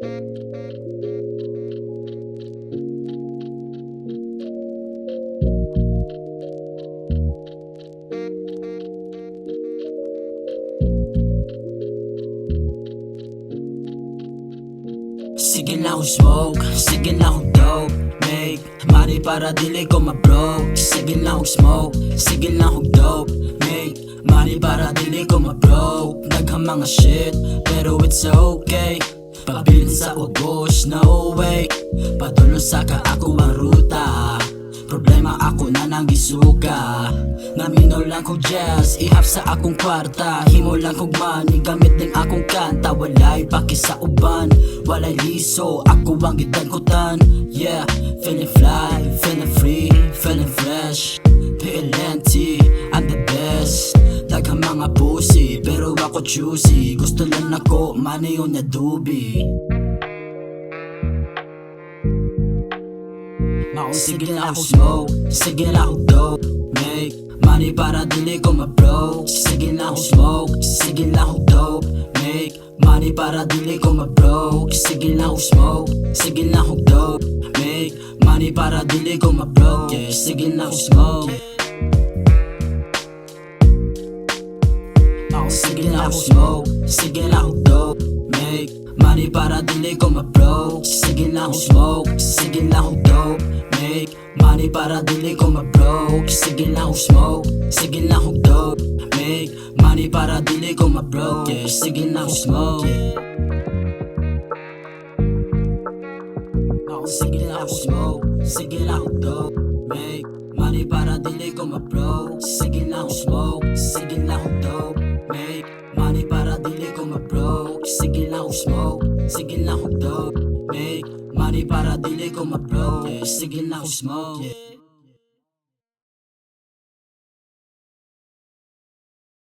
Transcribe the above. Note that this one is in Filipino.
Sige lang ako smoke, sige lang ako dope. Make money para dili ko ma-broke. Sige lang ako smoke, sige lang ako dope. Make money para dili ko ma-broke. Naghang mga shit, pero it's okay. Pabilin sa ubos, no way. Patulo sa ka ako ang ruta. Problema ako na nang gisuka. Naminaw lang ko jazz, ihap sa akong kwarta. Himo lang kong money, gamit din akong kanta. Walay paki sa uban, walay liso, ako ang gidangkutan. Yeah, feeling fly, feeling free, feeling fresh. PLNT, I'm the best. Daghang mga pussy, pero ako choosy. Gusto lang ako, money on the doobie. Sige lang ako smoke, sige lang ako dope. Make money para dili ko ma-broke. Sige lang ako smoke, sige lang ako dope. Make money para dili ko ma-broke. Sige lang ako smoke, sige lang ako dope. Make money para dili ko ma-broke. Yeah, sige lang ako smoke. Sige lang ako smoke, sige lang ako dope. Make money para dili ko ma-broke. Sige lang ako smoke, sige lang ako dope. Make money para dili ko ma-broke. Sige lang ako smoke, sige lang ako dope. Make money para dili ko ma-broke. Yeah, sige lang ako smoke. Sige lang ako smoke, sige lang ako dope. Make money para dili ko ma-broke. Sige lang ako smoke, sige lang ako dope. Make money para dili ko ma-broke. Sige lang ako smoke, sige lang ako dope. Make money para dili ko ma-broke. Yeah, sige lang ako smoke.